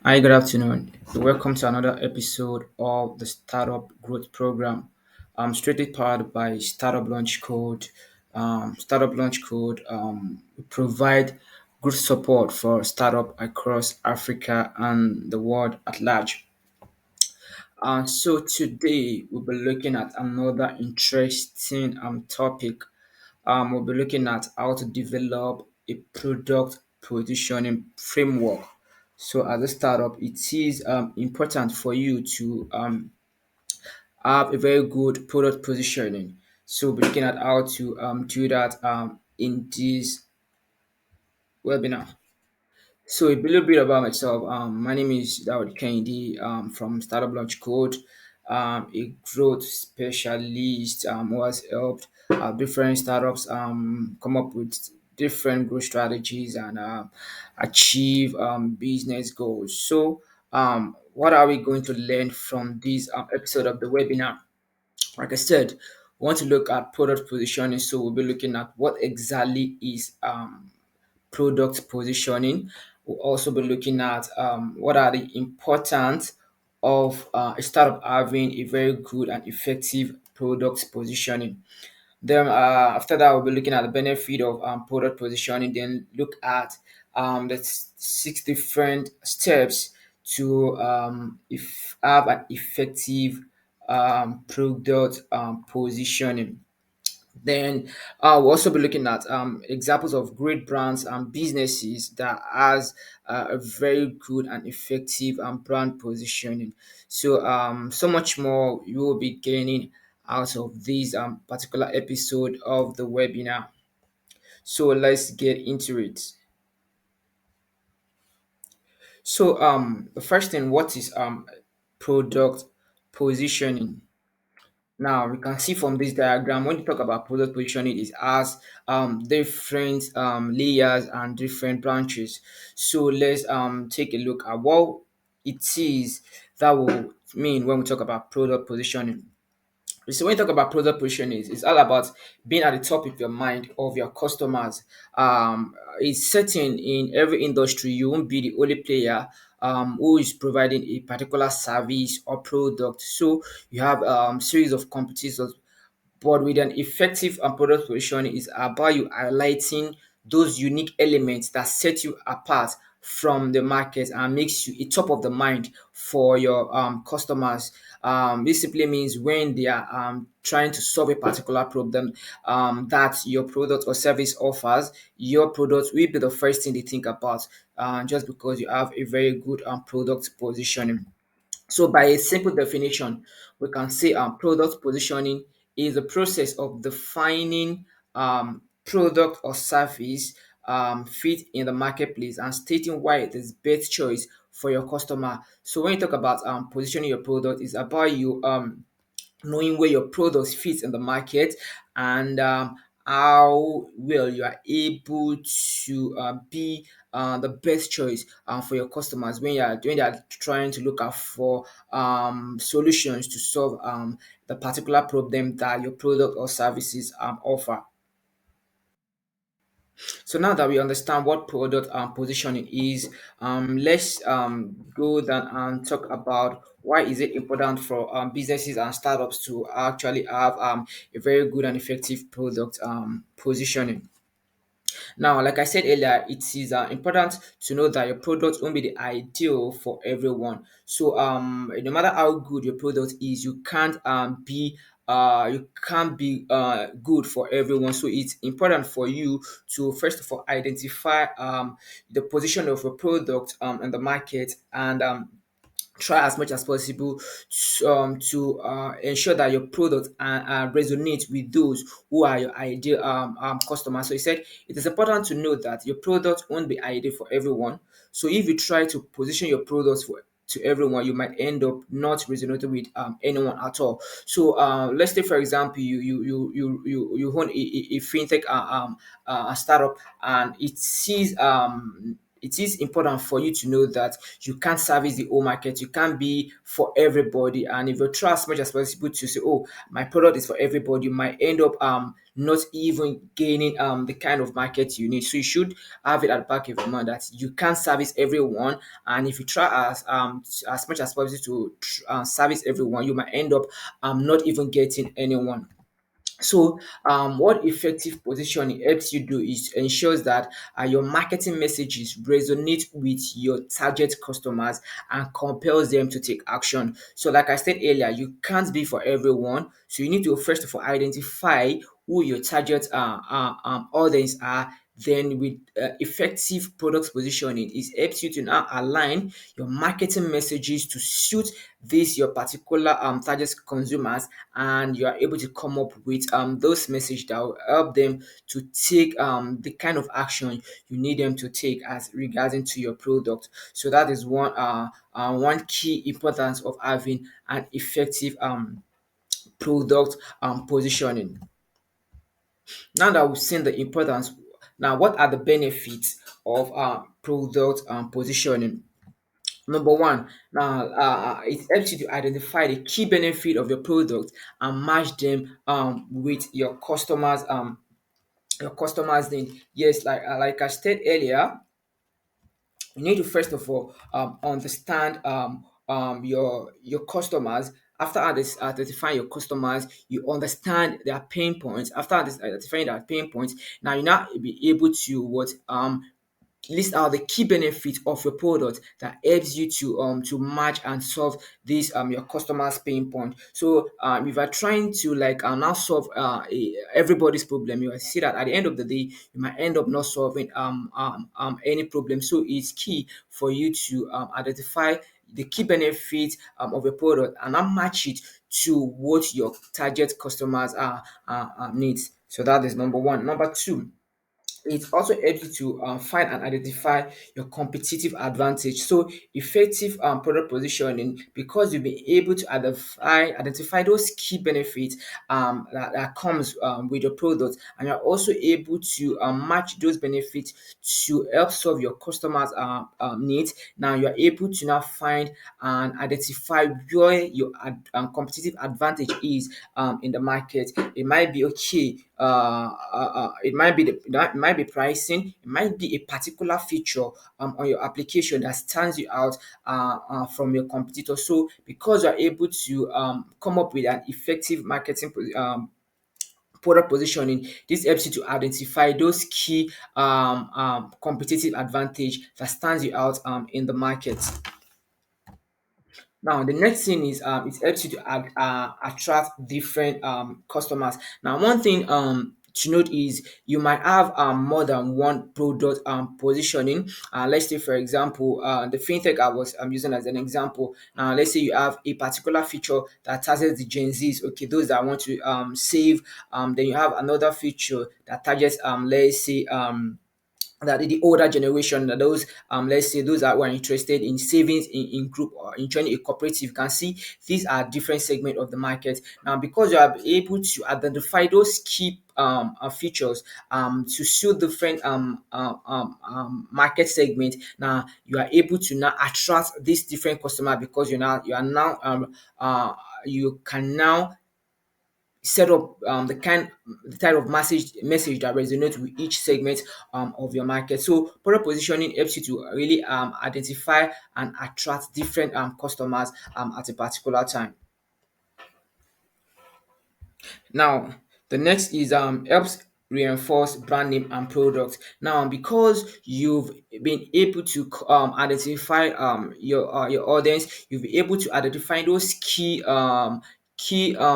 Hi, good afternoon. Welcome to another episode of the Startup Growth Program. Strictly powered by Startup Launch Code. Startup Launch Code we provide good support for startup across Africa and the world at large. So today we'll be looking at another interesting topic. We'll be looking at how to develop a product positioning framework. So, as a startup, it is important for you to have a very good product positioning. So, we'll be looking at how to do that in this webinar. So a little bit about myself. My name is Dawood Kennedy from Startup Launch Code, a growth specialist who has helped different startups come up with different growth strategies and achieve business goals. So, what are we going to learn from this episode of the webinar? Like I said, we want to look at product positioning. So we'll be looking at what exactly is product positioning. We'll also be looking at what are the importance of a startup having a very good and effective product positioning. Then after that, we'll be looking at the benefit of product positioning. Then look at the six different steps to if have an effective product positioning. Then we'll also be looking at examples of great brands and businesses that has a very good and effective brand positioning. So so much more you will be gaining out of this particular episode of the webinar. So let's get into it. So the first thing, what is product positioning? Now we can see from this diagram when you talk about product positioning, it has different layers and different branches. So let's take a look at what it is that will mean when we talk about product positioning. So when you talk about product positioning, it's all about being at the top of your mind of your customers. It's certain in every industry you won't be the only player who is providing a particular service or product. So you have series of competitors, but with an effective and product positioning is about you highlighting those unique elements that set you apart from the market and makes you a top of the mind for your customers. This simply means when they are trying to solve a particular problem that your product or service offers, your product will be the first thing they think about, just because you have a very good product positioning. So, by a simple definition, we can say product positioning is the process of defining product or service fit in the marketplace and stating why it is best choice for your customer. So, when you talk about positioning your product, it's about you knowing where your products fit in the market and how well you are able to be the best choice for your customers when you are trying to look out for solutions to solve the particular problem that your product or services offer. So now that we understand what product positioning is, let's go down and talk about why is it important for businesses and startups to actually have a very good and effective product positioning. Now, like I said earlier, it is important to know that your product won't be the ideal for everyone. So, no matter how good your product is, you can't be good for everyone. So it's important for you to first of all identify the position of your product in the market and try as much as possible to ensure that your product resonates with those who are your ideal customers. So he said it is important to know that your product won't be ideal for everyone. So if you try to position your products for to everyone, you might end up not resonating with anyone at all. So let's say, for example, you own a fintech startup, and it is important for you to know that you can't service the whole market. You can't be for everybody. And if you try as much as possible to say, "Oh, my product is for everybody," you might end up not even gaining the kind of market you need. So you should have it at the back of your mind that you can't service everyone, and if you try as much as possible to service everyone, you might end up not even getting anyone. So, what effective positioning helps you do is ensures that your marketing messages resonate with your target customers and compels them to take action. So, like I said earlier, you can't be for everyone. So, you need to first of all identify who your target audience are. Then, with effective product positioning, it helps you to now align your marketing messages to suit this your particular target consumers, and you are able to come up with those messages that will help them to take the kind of action you need them to take as regarding to your product. So that is one key importance of having an effective product positioning. Now that we've seen the importance, now what are the benefits of product positioning? Number one, now it helps you to identify the key benefit of your product and match them with your customers need. Yes, like I said earlier, you need to first of all understand your customers. After this identifying your customers, you understand their pain points. After this identifying their pain points, now you now be able to what list out the key benefits of your product that helps you to match and solve this your customers pain point. So if you're trying to like now solve everybody's problem, you will see that at the end of the day you might end up not solving any problem. So it's key for you to identify the key benefits of your product and now match it to what your target customers needs. So that is number one. Number two, it also helps you to find and identify your competitive advantage. So effective product positioning, because you'll be able to identify those key benefits that comes with your product, and you're also able to match those benefits to help solve your customers needs. Now you're able to now find and identify where your competitive advantage is in the market. It might be okay. It might be pricing. It might be a particular feature on your application that stands you out from your competitor. So because you're able to come up with an effective marketing product positioning, this helps you to identify those key competitive advantage that stands you out in the market. Now, the next thing is it helps you to attract different customers. Now, one thing to note is you might have more than one product positioning. Let's say, for example, the fintech I was using as an example. Now, let's say you have a particular feature that targets the Gen Zs, okay, those that want to save. Then you have another feature that targets, let's say, that the older generation, that those let's say those that were interested in savings in group or in joining a cooperative. You can see these are different segments of the market. Now because you are able to identify those key features to suit different market segment, now you are able to now attract these different customer, because you are now you can now set up the type of message that resonates with each segment of your market. So product positioning helps you to really identify and attract different customers at a particular time. Now, the next is helps reinforce brand name and product. Now, because you've been able to identify your audience, you'll be able to identify those key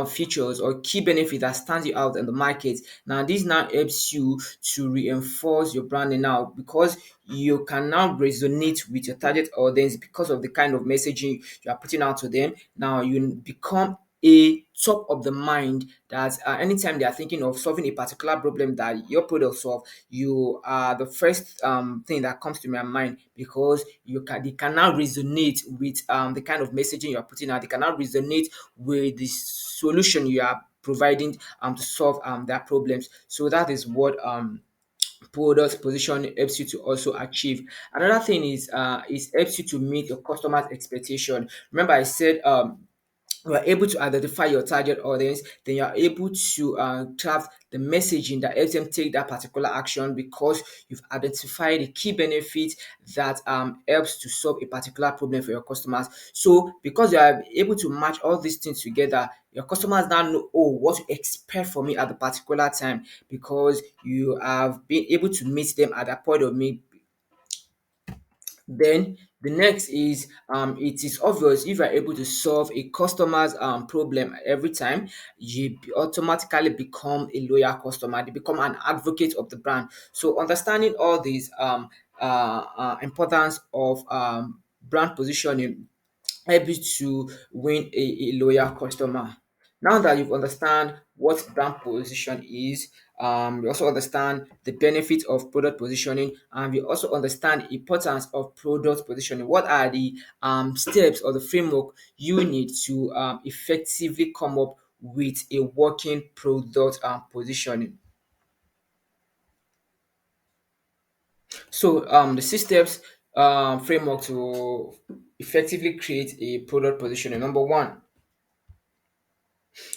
features or key benefits that stands you out in the market. Now, this now helps you to reinforce your branding now, because you can now resonate with your target audience because of the kind of messaging you are putting out to them. Now you become a top of the mind, that anytime they are thinking of solving a particular problem that your product solve, you are the first thing that comes to my mind, because they can now resonate with the kind of messaging you are putting out. They can now resonate with the solution you are providing to solve their problems. So that is what product position helps you to also achieve. Another thing is helps you to meet your customers expectation. Remember I said you are able to identify your target audience, then you are able to craft the messaging that helps them take that particular action, because you've identified the key benefits that helps to solve a particular problem for your customers. So because you are able to match all these things together, your customers now know, oh, what to expect from me at the particular time, because you have been able to meet them at that point of need. Then the next is it is obvious if you are able to solve a customer's problem every time, you automatically become a loyal customer. They become an advocate of the brand. So understanding all these importance of brand positioning help you to win a loyal customer. Now that you've understand what brand position is, you also understand the benefit of product positioning, and you also understand the importance of product positioning. What are the steps or the framework you need to effectively come up with a working product positioning? So the six steps framework to effectively create a product positioning. Number one,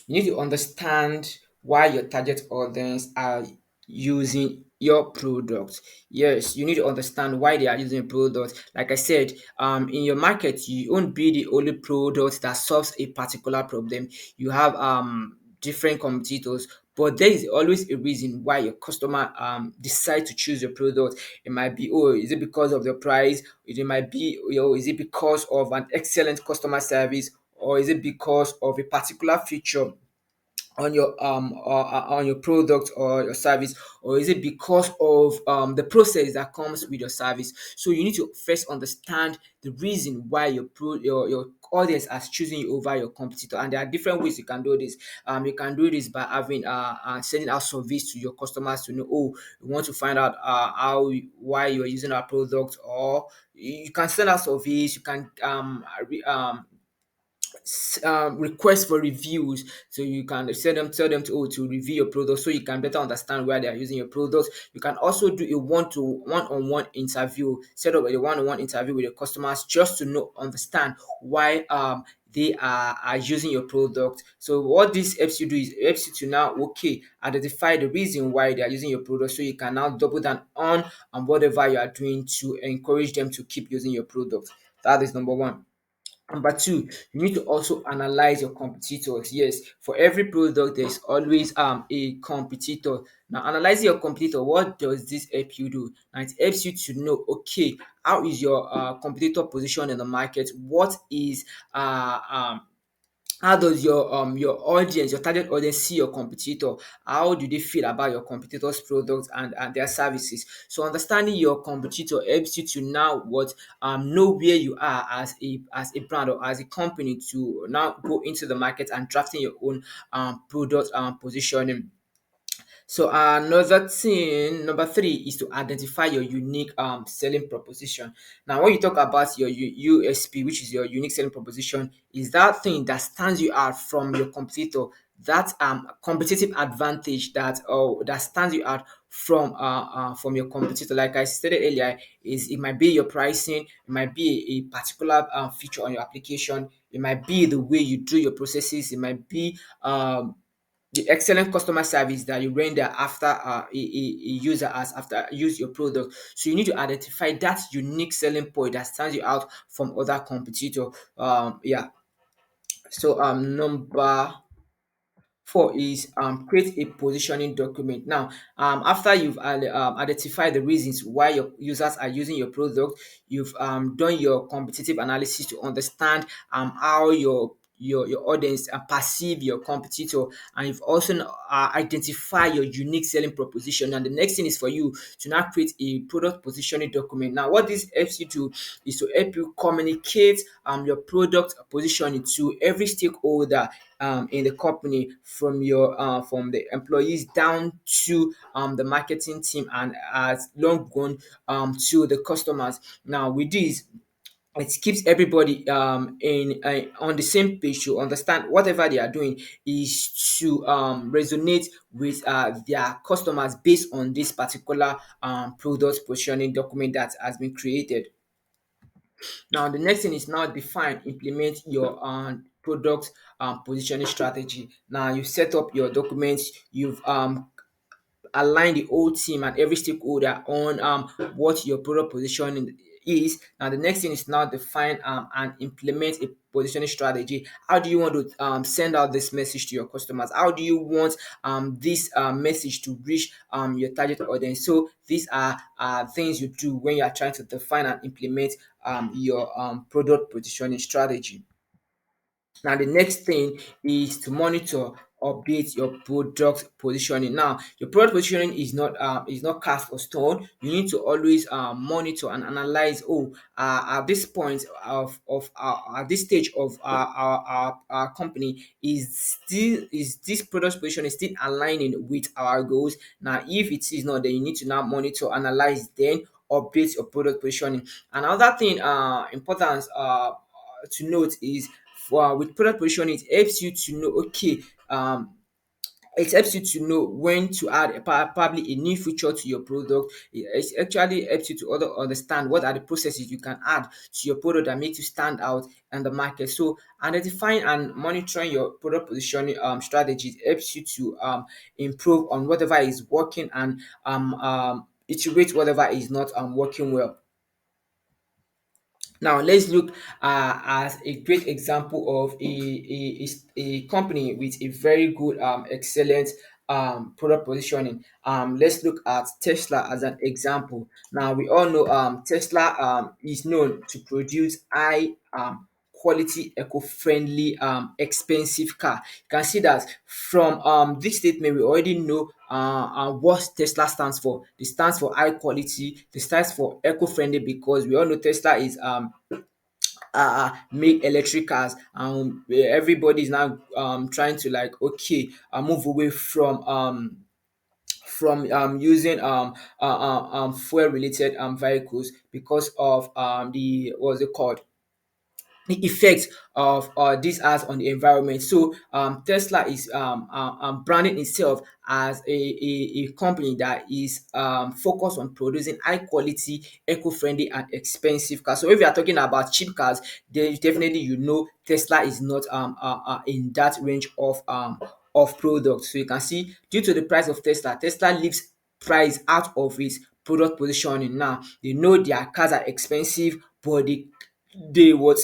you need to understand why your target audience are using your product. Yes, you need to understand why they are using your product. Like I said, in your market, you won't be the only product that solves a particular problem. You have different competitors, but there is always a reason why your customer decide to choose your product. It might be, oh, is it because of the price? It might be, is it because of an excellent customer service, or is it because of a particular feature on your product or your service, or is it because of the process that comes with your service? So you need to first understand the reason why your audience is choosing you over your competitor, and there are different ways you can do this. You can do this by having sending out surveys to your customers to know, oh, you want to find out why you're using our product, or you can send out surveys. You can request for reviews, so you can send them tell them to, oh, to review your product, so you can better understand why they are using your product. You can also do a one-on-one interview, set up a one-on-one interview with your customers, just to know understand why they are using your product. So what this helps you do is it helps you to now, okay, identify the reason why they are using your product, so you can now double down on whatever you are doing to encourage them to keep using your product. That is number one. Number two, you need to also analyze your competitors. Yes, for every product, there's always a competitor. Now, analyzing your competitor, what does this help you do? And it helps you to know, okay, how is your competitor position in the market? What is how does your audience, your target audience see your competitor? How do they feel about your competitors' products and their services? So understanding your competitor helps you to now what know where you are as a brand or as a company, to now go into the market and drafting your own product positioning. So another thing, number three, is to identify your unique selling proposition. Now, when you talk about your USP, which is your unique selling proposition, is that thing that stands you out from your competitor, that competitive advantage that stands you out from your competitor. Like I stated earlier, is it might be your pricing, it might be a particular feature on your application, it might be the way you do your processes, it might be the excellent customer service that you render after a user has after use your product. So you need to identify that unique selling point that stands you out from other competitor. Yeah. So number four is create a positioning document. Now, after you've identified the reasons why your users are using your product, you've done your competitive analysis to understand how your audience perceive your competitor, and you've also identified your unique selling proposition. And the next thing is for you to now create a product positioning document. Now, what this helps you to is to help you communicate your product positioning to every stakeholder in the company, from the employees down to the marketing team, and as long gone to the customers. Now, with this, it keeps everybody in on the same page to understand whatever they are doing is to resonate with their customers based on this particular product positioning document that has been created. Now, the next thing is now define, implement your product positioning strategy. Now, you set up your documents, you've align the whole team and every stakeholder on what your product positioning is. Now, the next thing is now define and implement a positioning strategy. How do you want to send out this message to your customers? How do you want this message to reach your target audience? So these are things you do when you are trying to define and implement your product positioning strategy. Now, the next thing is to monitor, update your product positioning. Now, your product positioning is not cast or stone. You need to always monitor and analyze. Oh, at this point of at this stage of our company, is this product position is still aligning with our goals? Now, if it is not, then you need to now monitor, analyze, then update your product positioning. Another thing important to note is for with product positioning, it helps you to know, okay, it helps you to know when to add probably a new feature to your product. It actually helps you to understand what are the processes you can add to your product that makes you stand out in the market. So identifying and monitoring your product positioning strategies helps you to improve on whatever is working and iterate whatever is not working well. Now let's look at a great example of a company with a very good, excellent product positioning. Let's look at Tesla as an example. Now we all know Tesla is known to produce high quality, eco-friendly, expensive car. You can see that from this statement, we already know what Tesla stands for. It stands for high quality. It stands for eco-friendly because we all know Tesla is make electric cars, and everybody is now trying to like okay move away from using fuel related vehicles because of the what's it called, the effect of this has on the environment. So Tesla is branding itself as a company that is focused on producing high quality, eco-friendly and expensive cars. So if you are talking about cheap cars, then definitely you know Tesla is not in that range of products. So you can see due to the price of Tesla, Tesla leaves price out of its product positioning. Now they know their cars are expensive, but they what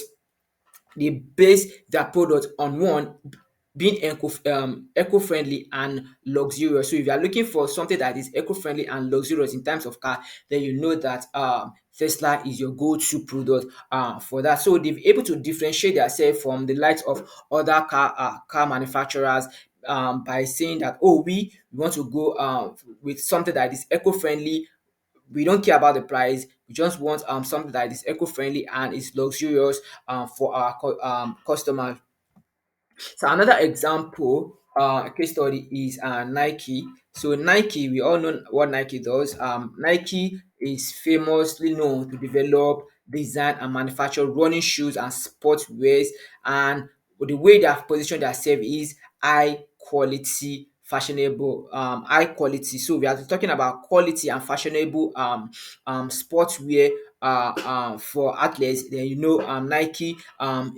they base their product on one being eco-friendly and luxurious. So if you are looking for something that is eco-friendly and luxurious in terms of car, then you know that Tesla is your go-to product for that. So they've able to differentiate themselves from the likes of other car manufacturers by saying that, oh, we want to go with something that is eco-friendly. We don't care about the price. We just want something that is eco-friendly and is luxurious for our customers. So another example, case study is Nike. So Nike, we all know what Nike does. Nike is famously known to develop, design, and manufacture running shoes and sportswears. And the way they have positioned themselves is high quality, fashionable, high quality. So we are talking about quality and fashionable sportswear for athletes. Then you know Nike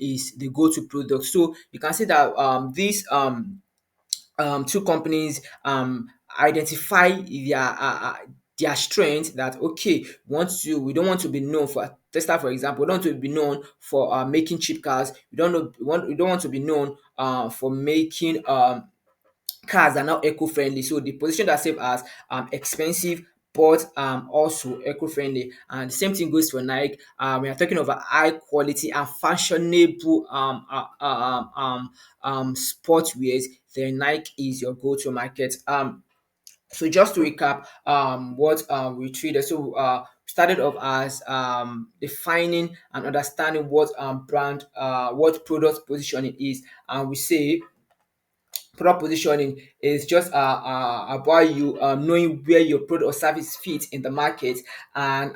is the go-to product. So you can see that these two companies identify their strength, that okay, we don't want to be known for Tesla, for example. We don't want to be known for making cheap cars. We don't want to be known for making cars are now eco-friendly. So they position themselves as expensive but also eco-friendly. And the same thing goes for Nike. We are talking about high quality and fashionable sportswears. Then Nike is your go-to market. So just to recap, what we treated. So started off as defining and understanding what what product positioning is, and we say product positioning is just about you knowing where your product or service fits in the market, and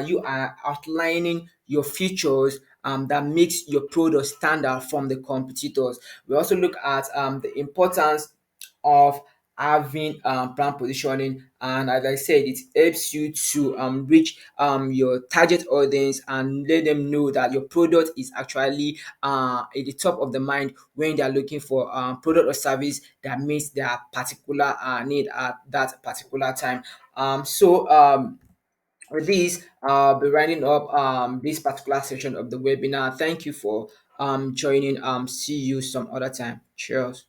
you are outlining your features that makes your product stand out from the competitors. We also look at the importance of having brand positioning, and as I said, it helps you to reach your target audience and let them know that your product is actually at the top of the mind when they are looking for product or service that meets their particular need at that particular time. With this, I'll be winding up this particular section of the webinar. Thank you for joining. See you some other time. Cheers.